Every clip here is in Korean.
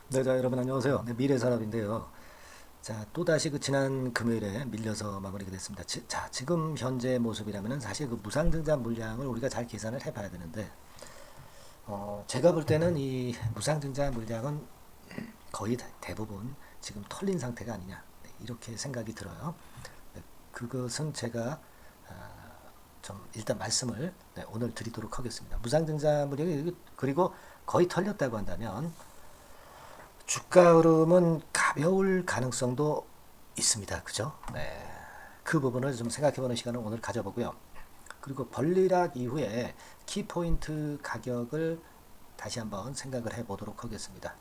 네, 자, 여러분 안녕하세요. 네, 미래산업인데요. 자, 또다시 그 지난 금요일에 밀려서 마무리가 됐습니다. 자, 지금 현재 모습이라면은 사실 그 무상증자 물량을 우리가 잘 계산을 해봐야 되는데, 제가 볼 때는 이 무상증자 물량은 거의 대부분 지금 털린 상태가 아니냐, 네, 이렇게 생각이 들어요. 네, 그것은 제가 좀 일단 말씀을 오늘 드리도록 하겠습니다. 무상증자 물량이 그리고 거의 털렸다고 한다면 주가 흐름은 가벼울 가능성도 있습니다. 그죠? 네. 그 부분을 좀 생각해보는 시간을 오늘 가져보고요. 그리고 벌리락 이후에 키포인트 가격을 다시 한번 생각을 해보도록 하겠습니다.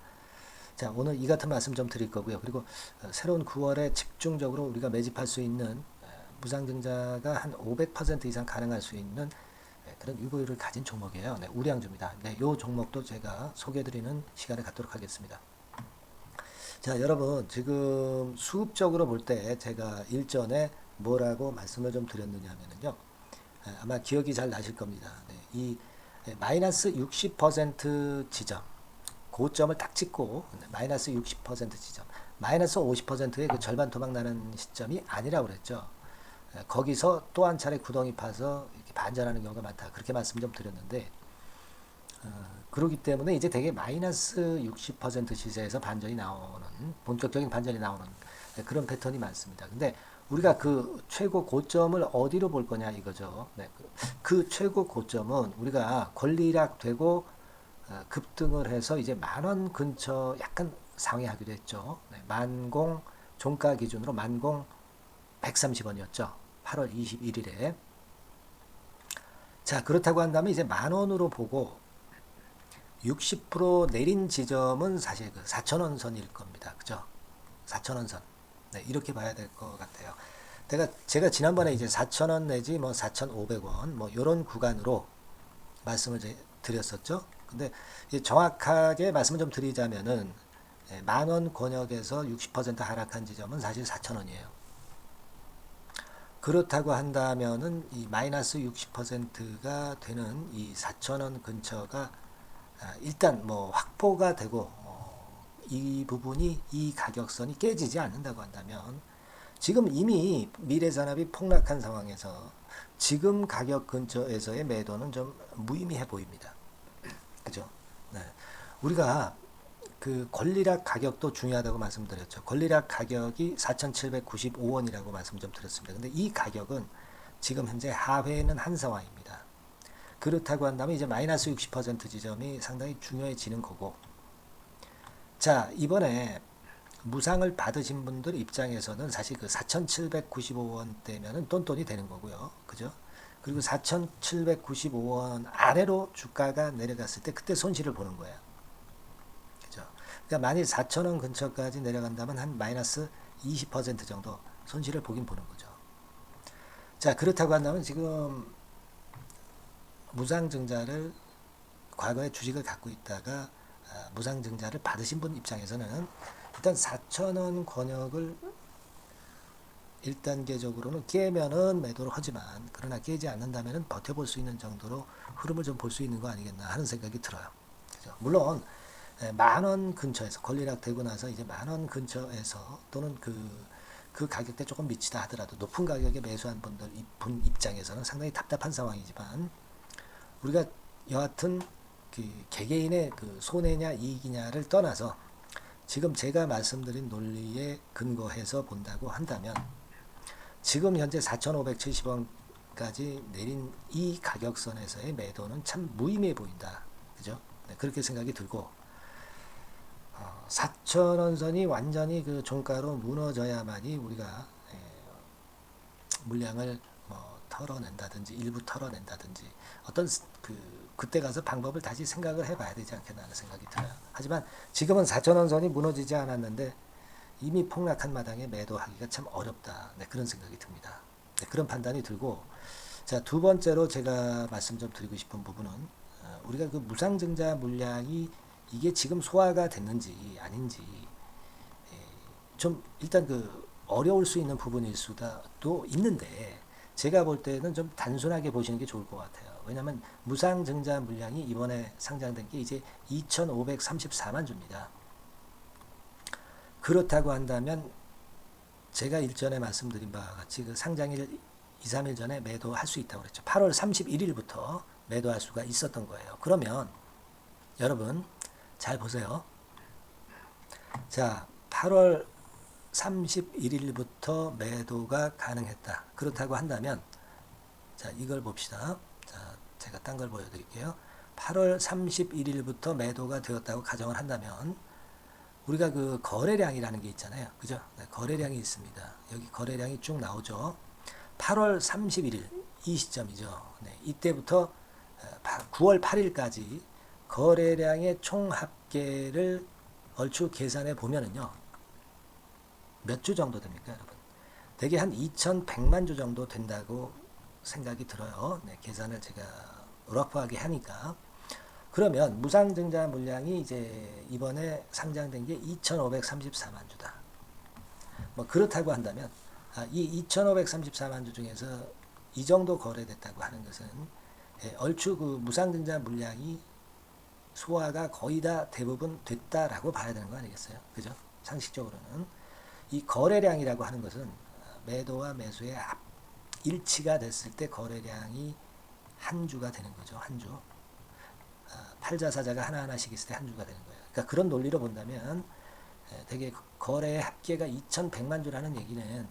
자, 오늘 이 같은 말씀 좀 드릴 거고요. 그리고 새로운 9월에 집중적으로 우리가 매집할 수 있는 무상증자가 한 500% 이상 가능할 수 있는 그런 유보율을 가진 종목이에요. 네, 우량주입니다. 네, 이 종목도 제가 소개해드리는 시간을 갖도록 하겠습니다. 자, 여러분, 지금 수급적으로 볼 때 제가 일전에 뭐라고 말씀을 좀 드렸느냐 하면요. 아마 기억이 잘 나실 겁니다. 네, 이 마이너스 60% 지점, 고점을 딱 찍고 마이너스 60% 지점, 마이너스 50%의 그 절반 도망 나는 시점이 아니라고 그랬죠. 거기서 또 한 차례 구덩이 파서 이렇게 반전하는 경우가 많다. 그렇게 말씀 좀 드렸는데, 그렇기 때문에 이제 되게 마이너스 60% 시세에서 반전이 나오는 본격적인 반전이 나오는 그런 패턴이 많습니다. 근데 우리가 그 최고 고점을 어디로 볼 거냐 이거죠. 네, 그 최고 고점은 우리가 권리락 되고 급등을 해서 이제 10,000원 근처 약간 상회하기도 했죠. 네, 만공 종가 기준으로 만공 130원이었죠. 8월 21일에. 자, 그렇다고 한다면 이제 10,000원으로 보고 60% 내린 지점은 사실 그 4,000원 선일 겁니다. 그죠? 4,000원 선. 네, 이렇게 봐야 될 것 같아요. 제가 지난번에 이제 4,000원 내지 뭐 4,500원 뭐 이런 구간으로 말씀을 드렸었죠. 근데 정확하게 말씀을 좀 드리자면은 10,000원 권역에서 60% 하락한 지점은 사실 4,000원이에요. 그렇다고 한다면은 이 마이너스 60%가 되는 이 4,000원 근처가 일단 뭐 확보가 되고 이 부분이 이 가격선이 깨지지 않는다고 한다면 지금 이미 미래산업이 폭락한 상황에서 지금 가격 근처에서의 매도는 좀 무의미해 보입니다. 그죠? 네. 우리가 그 권리락 가격도 중요하다고 말씀드렸죠. 권리락 가격이 4,795원이라고 말씀 좀 드렸습니다. 근데 이 가격은 지금 현재 하회는 한 상황입니다. 그렇다고 한다면 이제 마이너스 60% 지점이 상당히 중요해지는 거고, 자, 이번에 무상을 받으신 분들 입장에서는 사실 그 4,795원대면은 돈돈이 되는 거고요. 그죠? 그리고 4,795원 아래로 주가가 내려갔을 때 그때 손실을 보는 거예요. 그죠? 그러니까 만일 4,000원 근처까지 내려간다면 한 마이너스 20% 정도 손실을 보긴 보는 거죠. 자, 그렇다고 한다면 지금 무상증자를 과거에 주식을 갖고 있다가 무상증자를 받으신 분 입장에서는 일단 4,000원 권역을 1단계적으로는 깨면은 매도를 하지만 그러나 깨지 않는다면 버텨볼 수 있는 정도로 흐름을 좀 볼 수 있는 거 아니겠나 하는 생각이 들어요. 그죠? 물론 10,000원 근처에서 권리락 되고 나서 이제 10,000원 근처에서 또는 그 가격대 조금 미치다 하더라도 높은 가격에 매수한 분들 입장에서는 상당히 답답한 상황이지만 우리가 여하튼 그 개개인의 그 손해냐 이익이냐를 떠나서 지금 제가 말씀드린 논리에 근거해서 본다고 한다면 지금 현재 4,570원까지 내린 이 가격선에서의 매도는 참 무의미해 보인다. 그죠? 네, 그렇게 생각이 들고 4,000원 선이 완전히 그 종가로 무너져야만이 우리가 물량을 뭐 털어낸다든지 일부 털어낸다든지 어떤 그때 가서 방법을 다시 생각을 해봐야 되지 않겠나 하는 생각이 들어요. 하지만 지금은 4,000원 선이 무너지지 않았는데 이미 폭락한 마당에 매도하기가 참 어렵다. 네, 그런 생각이 듭니다. 네, 그런 판단이 들고 자, 두 번째로 제가 말씀 좀 드리고 싶은 부분은 우리가 그 무상증자 물량이 이게 지금 소화가 됐는지 아닌지 좀 일단 그 어려울 수 있는 부분일 수도 있는데 제가 볼 때는 좀 단순하게 보시는 게 좋을 것 같아요. 왜냐하면 무상증자 물량이 이번에 상장된 게 이제 2,534만 주입니다. 그렇다고 한다면 제가 일전에 말씀드린 바와 같이 그 상장일 2, 3일 전에 매도할 수 있다고 그랬죠. 8월 31일부터 매도할 수가 있었던 거예요. 그러면 여러분 잘 보세요. 자, 8월 31일부터 매도가 가능했다. 그렇다고 한다면 자, 이걸 봅시다. 자, 제가 딴 걸 보여드릴게요. 8월 31일부터 매도가 되었다고 가정을 한다면 우리가 그 거래량이라는 게 있잖아요. 그죠? 네, 거래량이 있습니다. 여기 거래량이 쭉 나오죠. 8월 31일 이 시점이죠. 네, 이때부터 9월 8일까지 거래량의 총 합계를 얼추 계산해 보면은요. 몇 주 정도 됩니까, 여러분? 대개 한 2,100만 주 정도 된다고 생각이 들어요. 네, 계산을 제가 러프하게 하니까. 그러면 무상증자 물량이 이제 이번에 상장된 게 2,534만 주다. 뭐 그렇다고 한다면 이 2,534만 주 중에서 이 정도 거래됐다고 하는 것은 얼추 그 무상증자 물량이 소화가 거의 다 대부분 됐다라고 봐야 되는 거 아니겠어요? 그죠? 상식적으로는 이 거래량이라고 하는 것은 매도와 매수의 일치가 됐을 때 거래량이 한 주가 되는 거죠. 한 주. 팔자 사자가 하나하나씩 있을 때 한 주가 되는 거예요. 그러니까 그런 논리로 본다면 되게 거래의 합계가 2,100만 주라는 얘기는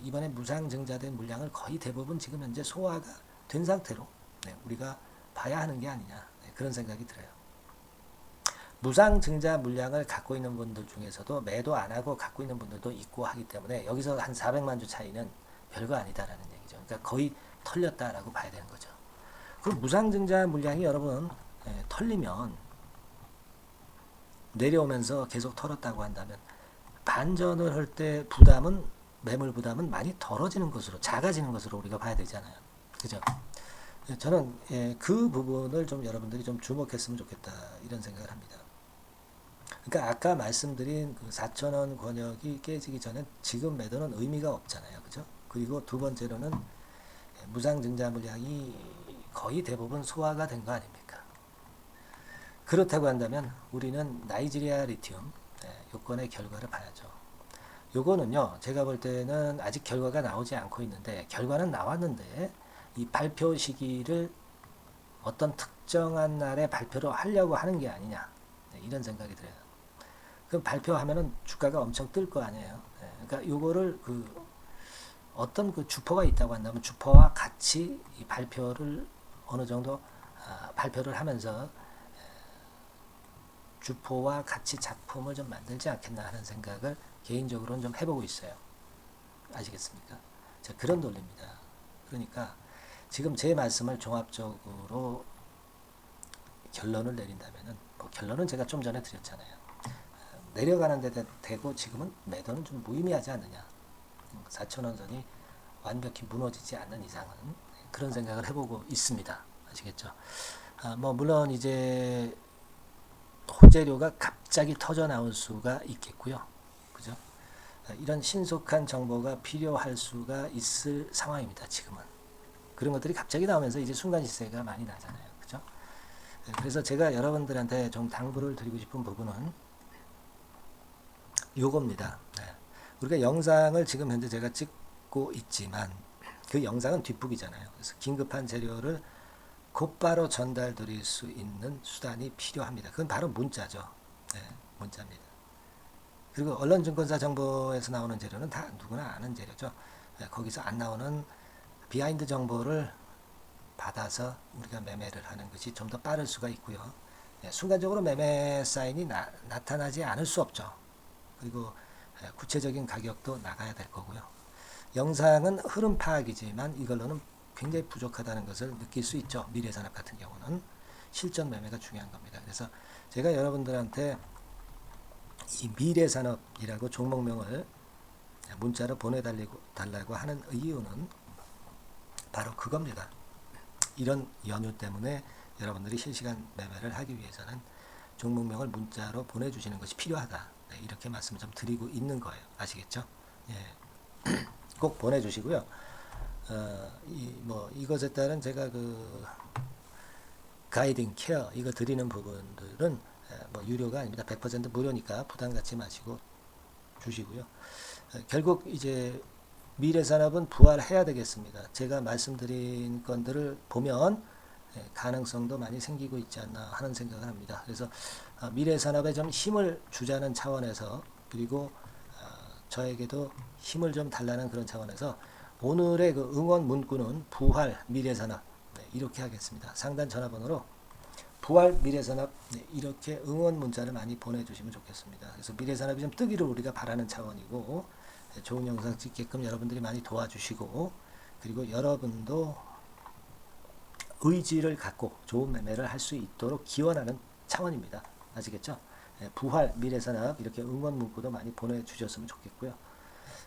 이번에 무상증자된 물량을 거의 대부분 지금 현재 소화가 된 상태로 우리가 봐야 하는 게 아니냐 그런 생각이 들어요. 무상증자 물량을 갖고 있는 분들 중에서도 매도 안 하고 갖고 있는 분들도 있고 하기 때문에 여기서 한 400만 주 차이는 별거 아니다라는 얘기죠. 그러니까 거의 털렸다라고 봐야 되는 거죠. 그럼 무상증자 물량이 여러분 털리면 내려오면서 계속 털었다고 한다면 반전을 할 때 부담은 매물 부담은 많이 덜어지는 것으로 작아지는 것으로 우리가 봐야 되잖아요. 그죠? 저는 그 부분을 좀 여러분들이 좀 주목했으면 좋겠다 이런 생각을 합니다. 그러니까 아까 말씀드린 그 4,000원 권역이 깨지기 전에 지금 매도는 의미가 없잖아요. 그죠? 그리고 두 번째로는 무상증자 물량이 거의 대부분 소화가 된 거 아닙니까? 그렇다고 한다면 우리는 나이지리아 리튬 요건의 결과를 봐야죠. 요거는요, 제가 볼 때는 아직 결과가 나오지 않고 있는데, 결과는 나왔는데, 이 발표 시기를 어떤 특정한 날에 발표를 하려고 하는 게 아니냐, 이런 생각이 들어요. 그럼 발표하면은 주가가 엄청 뜰 거 아니에요. 그러니까 요거를 어떤 그 주포가 있다고 한다면 주포와 같이 이 발표를 어느 정도 발표를 하면서 주포와 같이 작품을 좀 만들지 않겠나 하는 생각을 개인적으로는 좀 해보고 있어요. 아시겠습니까? 자, 그런 논리입니다. 그러니까 지금 제 말씀을 종합적으로 결론을 내린다면은 뭐 결론은 제가 좀 전에 드렸잖아요. 내려가는 데 되고 지금은 매도는 좀 무의미하지 않느냐. 4,000원 선이 완벽히 무너지지 않는 이상은 그런 생각을 해보고 있습니다. 아시겠죠? 뭐 물론 이제 호재료가 갑자기 터져 나올 수가 있겠고요. 그죠? 이런 신속한 정보가 필요할 수가 있을 상황입니다. 지금은. 그런 것들이 갑자기 나오면서 이제 순간 시세가 많이 나잖아요. 그죠? 그래서 제가 여러분들한테 좀 당부를 드리고 싶은 부분은 요겁니다. 우리가 영상을 지금 현재 제가 찍고 있지만 그 영상은 뒷북이잖아요. 그래서 긴급한 재료를 곧바로 전달 드릴 수 있는 수단이 필요합니다. 그건 바로 문자죠. 문자입니다. 그리고 언론증권사 정보에서 나오는 재료는 다 누구나 아는 재료죠. 거기서 안 나오는 비하인드 정보를 받아서 우리가 매매를 하는 것이 좀 더 빠를 수가 있고요. 순간적으로 매매 사인이 나타나지 않을 수 없죠. 그리고 구체적인 가격도 나가야 될 거고요. 영상은 흐름 파악이지만 이걸로는 굉장히 부족하다는 것을 느낄 수 있죠. 미래산업 같은 경우는 실전 매매가 중요한 겁니다. 그래서 제가 여러분들한테 이 미래산업이라고 종목명을 문자로 보내달라고 하는 이유는 바로 그겁니다. 이런 연유 때문에 여러분들이 실시간 매매를 하기 위해서는 종목명을 문자로 보내주시는 것이 필요하다. 이렇게 말씀을 좀 드리고 있는 거예요. 아시겠죠? 꼭 보내주시고요. 이것에 따른 제가 그 가이딩 케어 이거 드리는 부분들은 뭐 유료가 아닙니다. 100% 무료니까 부담 갖지 마시고 주시고요. 결국 이제 미래산업은 부활해야 되겠습니다. 제가 말씀드린 건들을 보면 가능성도 많이 생기고 있지 않나 하는 생각을 합니다. 그래서 미래산업에 좀 힘을 주자는 차원에서, 그리고 저에게도 힘을 좀 달라는 그런 차원에서 오늘의 그 응원 문구는 부활 미래산업, 이렇게 하겠습니다. 상단 전화번호로 부활 미래산업, 이렇게 응원 문자를 많이 보내주시면 좋겠습니다. 그래서 미래산업이 좀 뜨기를 우리가 바라는 차원이고, 좋은 영상 찍게끔 여러분들이 많이 도와주시고, 그리고 여러분도 의지를 갖고 좋은 매매를 할 수 있도록 기원하는 차원입니다. 아시겠죠? 부활 미래산업, 이렇게 응원 문구도 많이 보내주셨으면 좋겠고요.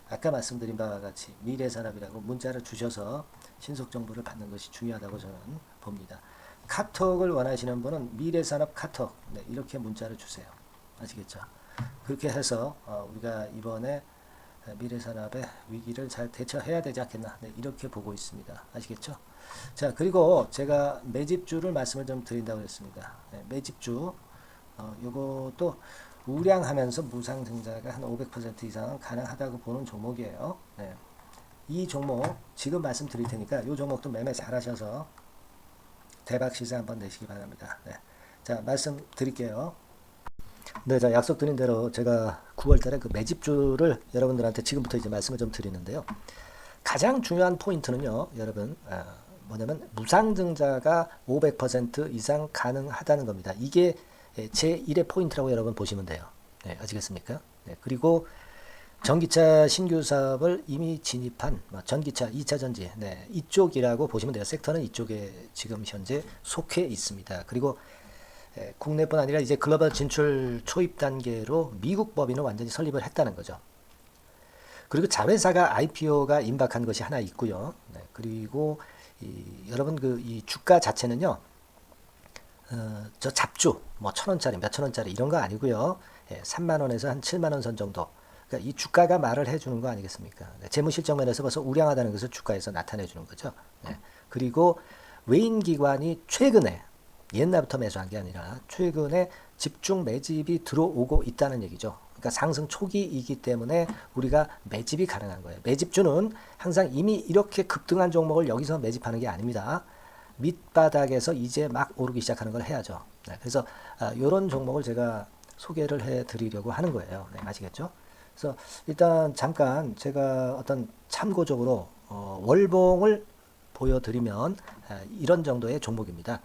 아까 말씀드린 바와 같이 미래산업이라고 문자를 주셔서 신속 정보를 받는 것이 중요하다고 저는 봅니다. 카톡을 원하시는 분은 미래산업 카톡, 이렇게 문자를 주세요. 아시겠죠? 그렇게 해서 우리가 이번에 미래산업의 위기를 잘 대처해야 되지 않겠나, 이렇게 보고 있습니다. 아시겠죠? 자, 그리고 제가 매집주를 말씀을 좀 드린다고 했습니다. 매집주, 요것도 우량하면서 무상증자가 한 500% 이상은 가능하다고 보는 종목이에요. 이 종목 지금 말씀드릴 테니까 이 종목도 매매 잘 하셔서 대박 시세 한번 내시기 바랍니다. 자, 말씀드릴게요. 네, 자, 약속드린 대로 제가 9월달에 그 매집주를 여러분들한테 지금부터 이제 말씀을 좀 드리는데요. 가장 중요한 포인트는요, 여러분, 뭐냐면 무상증자가 500% 이상 가능하다는 겁니다. 이게 제 1의 포인트라고 여러분 보시면 돼요. 아시겠습니까? 그리고 전기차 신규 사업을 이미 진입한 전기차 2차 전지, 이쪽이라고 보시면 돼요. 섹터는 이쪽에 지금 현재 속해 있습니다. 그리고 국내뿐 아니라 이제 글로벌 진출 초입 단계로 미국 법인을 완전히 설립을 했다는 거죠. 그리고 자회사가 IPO가 임박한 것이 하나 있고요. 그리고 여러분 이 주가 자체는요, 저 잡주 뭐 1,000원짜리 몇 천원짜리 이런 거 아니고요. 3만 원에서 한 7만 원 선 정도. 그러니까 이 주가가 말을 해주는 거 아니겠습니까? 재무실적 면에서 벌써 우량하다는 것을 주가에서 나타내 주는 거죠. 그리고 외인 기관이 최근에, 옛날부터 매수한 게 아니라 최근에 집중 매집이 들어오고 있다는 얘기죠. 그러니까 상승 초기이기 때문에 우리가 매집이 가능한 거예요. 매집주는 항상 이미 이렇게 급등한 종목을 여기서 매집하는 게 아닙니다. 밑바닥에서 이제 막 오르기 시작하는 걸 해야죠. 그래서 이런 종목을 제가 소개를 해드리려고 하는 거예요. 아시겠죠? 그래서 일단 잠깐 제가 어떤 참고적으로 월봉을 보여드리면 이런 정도의 종목입니다.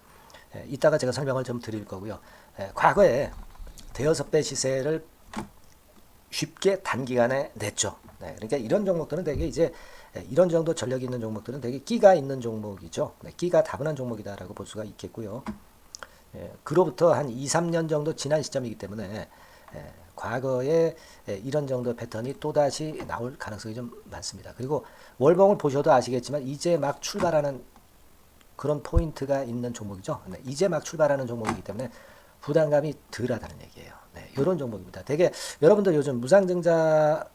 이따가 제가 설명을 좀 드릴 거고요. 과거에 대여섯 배 시세를 쉽게 단기간에 냈죠. 그러니까 이런 종목들은 되게 이제 이런 정도 전력이 있는 종목들은 되게 끼가 있는 종목이죠. 끼가 다분한 종목이다라고 볼 수가 있겠고요. 그로부터 한 2, 3년 정도 지난 시점이기 때문에 과거에 이런 정도 패턴이 또다시 나올 가능성이 좀 많습니다. 그리고 월봉을 보셔도 아시겠지만 이제 막 출발하는 그런 포인트가 있는 종목이죠. 이제 막 출발하는 종목이기 때문에 부담감이 덜하다는 얘기예요. 이런 종목입니다. 되게 여러분들 요즘 무상증자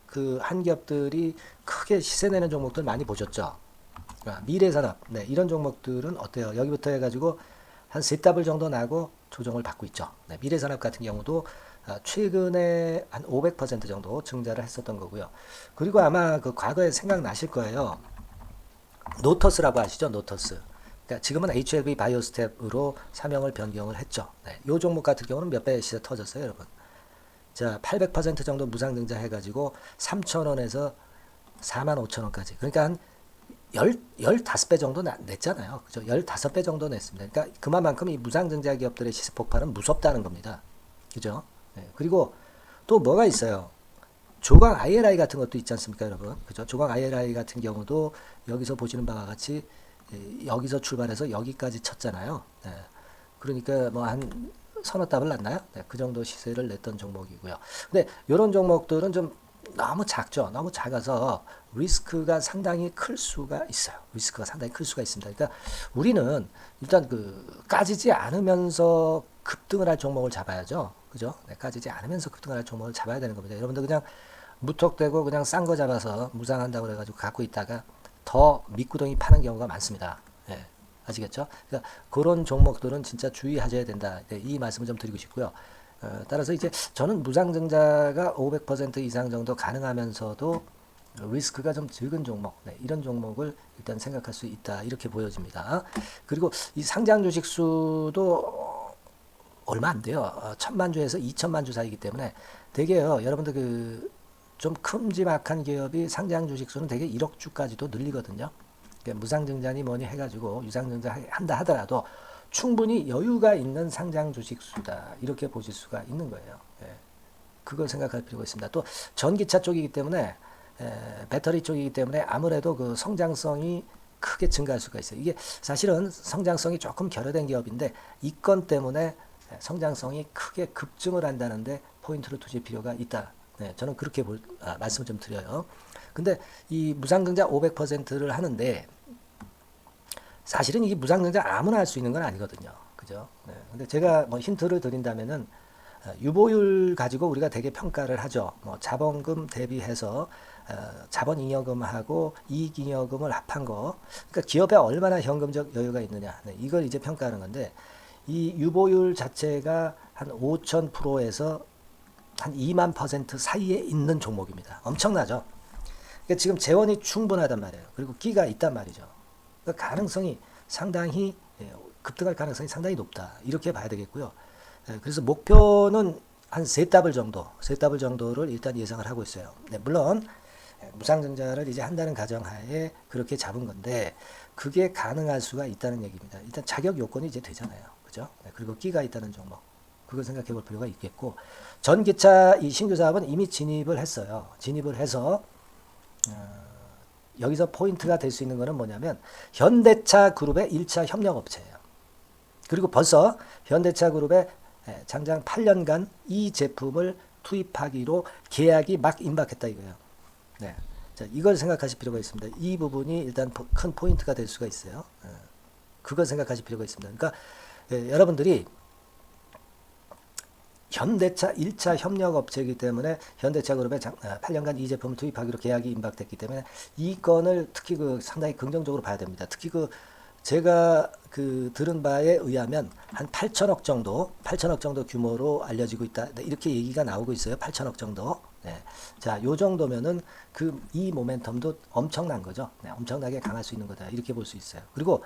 그 한기업들이 크게 시세 내는 종목들 많이 보셨죠? 미래산업, 이런 종목들은 어때요? 여기부터 해가지고 한 3더블 정도 나고 조정을 받고 있죠. 미래산업 같은 경우도 최근에 한 500% 정도 증자를 했었던 거고요. 그리고 아마 그 과거에 생각나실 거예요. 노터스라고 아시죠? 노터스. 그러니까 지금은 HLB 바이오스텝으로 사명을 변경을 했죠. 이 종목 같은 경우는 몇 배 시세 터졌어요, 여러분. 자, 800% 정도 무상증자 해가지고 3,000원에서 45,000원까지. 그러니까 한 15배 정도 냈잖아요. 그죠? 15배 정도 냈습니다. 그러니까 그만큼 이 무상증자 기업들의 시세 폭발은 무섭다는 겁니다. 그죠? 그리고 또 뭐가 있어요? 조강 ILI 같은 것도 있지 않습니까, 여러분? 그죠? 조강 ILI 같은 경우도 여기서 보시는 바와 같이 여기서 출발해서 여기까지 쳤잖아요. 그러니까 뭐 한 서너 답을 났나요? 그 정도 시세를 냈던 종목이고요. 근데 이런 종목들은 좀 너무 작죠. 너무 작아서 리스크가 상당히 클 수가 있어요. 리스크가 상당히 클 수가 있습니다. 그러니까 우리는 일단 까지지 않으면서 급등을 할 종목을 잡아야죠. 그죠? 까지지 않으면서 급등을 할 종목을 잡아야 되는 겁니다. 여러분들 그냥 무턱대고 그냥 싼 거 잡아서 무상한다고 그래가지고 갖고 있다가 더 밑구덩이 파는 경우가 많습니다. 아시겠죠? 그러니까 그런 종목들은 진짜 주의하셔야 된다. 이 말씀을 좀 드리고 싶고요. 따라서 이제 저는 무상증자가 500% 이상 정도 가능하면서도 리스크가 좀 적은 종목, 네, 이런 종목을 일단 생각할 수 있다 이렇게 보여집니다. 그리고 이 상장 주식 수도 얼마 안 돼요. 1000만 주에서 2000만 주 사이기 때문에 되게요. 여러분들 그 좀 큼지막한 기업이 상장 주식 수는 되게 1억 주까지도 늘리거든요. 그러니까 무상증자니 뭐니 해가지고 유상증자 한다 하더라도 충분히 여유가 있는 상장 주식 수다 이렇게 보실 수가 있는 거예요. 예. 그걸 생각할 필요가 있습니다. 또 전기차 쪽이기 때문에 배터리 쪽이기 때문에 아무래도 그 성장성이 크게 증가할 수가 있어요. 이게 사실은 성장성이 조금 결여된 기업인데 이 건 때문에 성장성이 크게 급증을 한다는데 포인트를 두실 필요가 있다. 네, 저는 그렇게 말씀을 좀 드려요. 근데 이 무상증자 500%를 하는데 사실은 이 무상증자 아무나 할 수 있는 건 아니거든요. 그죠? 네, 근데 제가 뭐 힌트를 드린다면은 유보율 가지고 우리가 되게 평가를 하죠. 뭐 자본금 대비해서 자본잉여금하고 이익잉여금을 합한 거. 그러니까 기업에 얼마나 현금적 여유가 있느냐. 네, 이걸 이제 평가하는 건데 이 유보율 자체가 한 5000%에서 한 2만% 사이에 있는 종목입니다. 엄청나죠? 그러니까 지금 재원이 충분하단 말이에요. 그리고 끼가 있단 말이죠. 그러니까 가능성이 상당히 급등할 가능성이 상당히 높다. 이렇게 봐야 되겠고요. 그래서 목표는 한 세 더블 정도를 일단 예상을 하고 있어요. 네, 물론 무상증자를 이제 한다는 가정하에 그렇게 잡은 건데 그게 가능할 수가 있다는 얘기입니다. 일단 자격 요건이 이제 되잖아요. 그죠? 네, 그리고 끼가 있다는 종목. 그걸 생각해 볼 필요가 있겠고 전기차 이 신규 사업은 이미 진입을 했어요. 진입을 해서 여기서 포인트가 될 수 있는 거는 뭐냐면 현대차 그룹의 1차 협력업체예요. 그리고 벌써 현대차 그룹의 장장 8년간 이 제품을 투입하기로 계약이 막 임박했다 이거예요. 네. 자, 이걸 생각하실 필요가 있습니다. 이 부분이 일단 큰 포인트가 될 수가 있어요. 그걸 생각하실 필요가 있습니다. 그러니까 여러분들이 현대차 1차 협력업체이기 때문에 현대차 그룹에 8년간 이 제품을 투입하기로 계약이 임박됐기 때문에 이 건을 특히 그 상당히 긍정적으로 봐야 됩니다. 특히 그 제가 그 들은 바에 의하면 한 8천억 정도 규모로 알려지고 있다. 네, 이렇게 얘기가 나오고 있어요. 8천억 정도. 네. 자, 요 정도면은 그 이 모멘텀도 엄청난 거죠. 네, 엄청나게 강할 수 있는 거다. 이렇게 볼 수 있어요. 그리고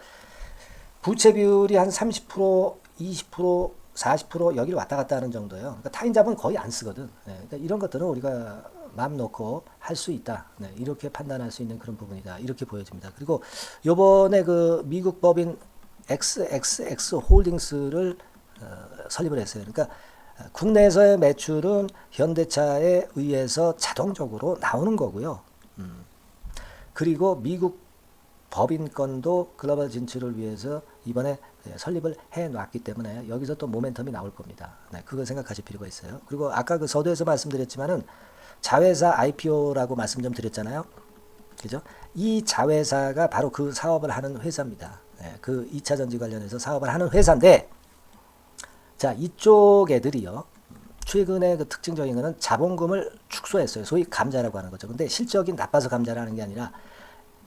부채 비율이 한 30%, 20%, 40% 여기를 왔다 갔다 하는 정도예요. 그러니까 타인자본 거의 안 쓰거든. 네, 그러니까 이런 것들은 우리가 마음 놓고 할 수 있다. 네, 이렇게 판단할 수 있는 그런 부분이다. 이렇게 보여집니다. 그리고 요번에 그 미국 법인 XXX 홀딩스를 설립을 했어요. 그러니까 국내에서의 매출은 현대차에 의해서 자동적으로 나오는 거고요. 그리고 미국 법인권도 글로벌 진출을 위해서 이번에 설립을 해놨기 때문에 여기서 또 모멘텀이 나올 겁니다. 네, 그걸 생각하실 필요가 있어요. 그리고 아까 그 서두에서 말씀드렸지만은 자회사 IPO라고 말씀 좀 드렸잖아요. 그죠? 이 자회사가 바로 그 사업을 하는 회사입니다. 네, 그 2차 전지 관련해서 사업을 하는 회사인데, 자, 이쪽 애들이요. 최근에 그 특징적인 거는 자본금을 축소했어요. 소위 감자라고 하는 거죠. 근데 실적이 나빠서 감자라는 게 아니라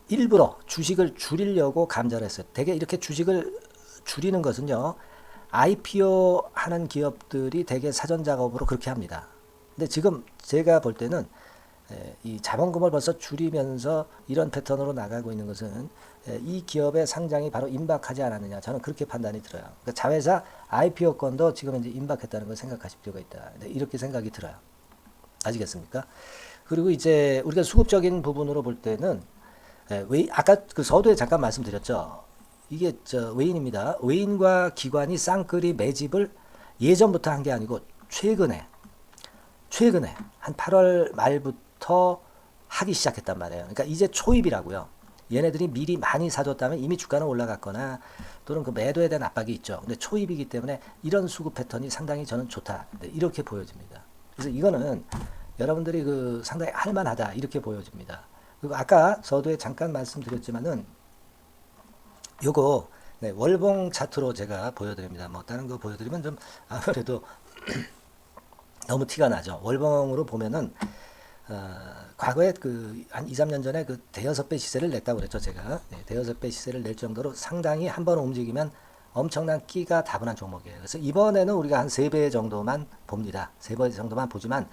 일부러 주식을 줄이려고 감자를 했어요. 되게 이렇게 주식을 줄이는 것은요. IPO 하는 기업들이 되게 사전 작업으로 그렇게 합니다. 근데 지금 제가 볼 때는 이 자본금을 벌써 줄이면서 이런 패턴으로 나가고 있는 것은 이 기업의 상장이 바로 임박하지 않았느냐. 저는 그렇게 판단이 들어요. 그러니까 자회사 IPO 건도 지금 이제 임박했다는 걸 생각하실 필요가 있다. 이렇게 생각이 들어요. 아시겠습니까? 그리고 이제 우리가 수급적인 부분으로 볼 때는 아까 그 서두에 잠깐 말씀드렸죠. 이게 외인입니다. 외인과 기관이 쌍끌이 매집을 예전부터 한 게 아니고 최근에 한 8월 말부터 하기 시작했단 말이에요. 그러니까 이제 초입이라고요. 얘네들이 미리 많이 사줬다면 이미 주가는 올라갔거나 또는 그 매도에 대한 압박이 있죠. 근데 초입이기 때문에 이런 수급 패턴이 상당히 저는 좋다. 이렇게 보여집니다. 그래서 이거는 여러분들이 그 상당히 할만하다. 이렇게 보여집니다. 그리고 아까 서두에 잠깐 말씀드렸지만은 요거 월봉 차트로 제가 보여드립니다. 뭐 다른 거 보여드리면 좀 아무래도 너무 티가 나죠. 월봉으로 보면은 과거에 그 한 2, 3년 전에 그 대여섯 배 시세를 냈다고 그랬죠, 제가. 네, 대여섯 배 시세를 낼 정도로 상당히 한 번 움직이면 엄청난 끼가 다분한 종목이에요. 그래서 이번에는 우리가 한 3배 정도만 봅니다. 3배 정도만 보지만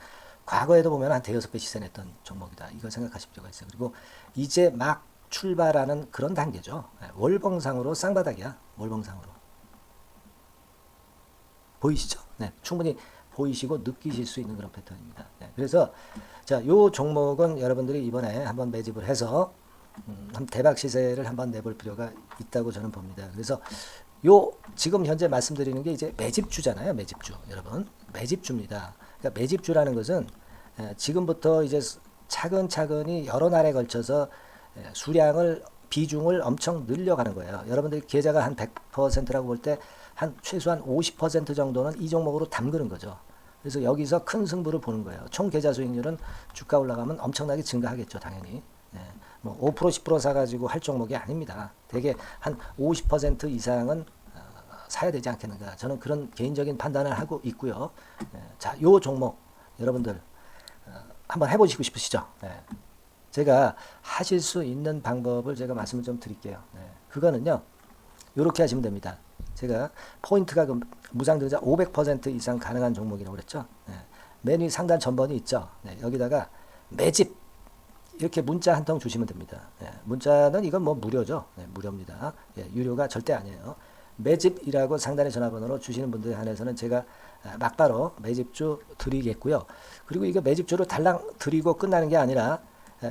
과거에도 보면 한 대여섯 배 시세 냈던 종목이다. 이걸 생각하실 필요가 있어요. 그리고 이제 막 출발하는 그런 단계죠. 월봉상으로 쌍바닥이야. 월봉상으로. 보이시죠? 네, 충분히 보이시고 느끼실 수 있는 그런 패턴입니다. 네, 그래서 자, 요 종목은 여러분들이 이번에 한번 매집을 해서 한 대박 시세를 한번 내볼 필요가 있다고 저는 봅니다. 그래서 요 지금 현재 말씀드리는 게 이제 매집주잖아요. 매집주. 여러분, 매집주입니다. 그러니까 매집주라는 것은 지금부터 이제 차근차근히 여러 날에 걸쳐서 수량을 비중을 엄청 늘려가는 거예요. 여러분들 계좌가 한 100%라고 볼 때 한 최소한 50% 정도는 이 종목으로 담그는 거죠. 그래서 여기서 큰 승부를 보는 거예요. 총 계좌 수익률은 주가 올라가면 엄청나게 증가하겠죠, 당연히. 네. 뭐 5% 10% 사가지고 할 종목이 아닙니다. 대개 한 50% 이상은 사야 되지 않겠는가. 저는 그런 개인적인 판단을 하고 있고요. 자, 요 종목 여러분들 한번 해보시고 싶으시죠? 네. 제가 하실 수 있는 방법을 제가 말씀을 좀 드릴게요. 네. 그거는요, 이렇게 하시면 됩니다. 제가 포인트가 그 무상증자 500% 이상 가능한 종목이라고 그랬죠. 네. 맨 위 상단 전번이 있죠. 네. 여기다가 매집 이렇게 문자 한 통 주시면 됩니다. 네. 문자는 이건 뭐 무료죠. 네. 무료입니다. 예, 유료가 절대 아니에요. 매집이라고 상단의 전화번호로 주시는 분들에 한해서는 제가 막바로 매집주 드리겠고요. 그리고 이거 매집주를 달랑 드리고 끝나는 게 아니라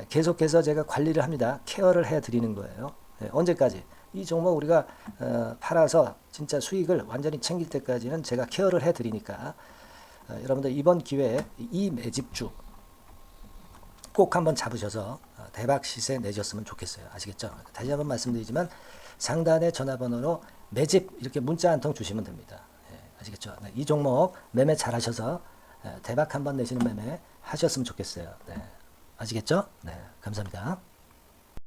계속해서 제가 관리를 합니다. 케어를 해 드리는 거예요. 언제까지? 이 종목 우리가 팔아서 진짜 수익을 완전히 챙길 때까지는 제가 케어를 해 드리니까 여러분들 이번 기회에 이 매집주 꼭 한번 잡으셔서 대박 시세 내셨으면 좋겠어요. 아시겠죠? 다시 한번 말씀드리지만 상단의 전화번호로 매집 이렇게 문자 한 통 주시면 됩니다. 아시겠죠? 네, 이 종목 매매 잘 하셔서 대박 한번 내시는 매매 하셨으면 좋겠어요. 네, 아시겠죠? 네, 감사합니다.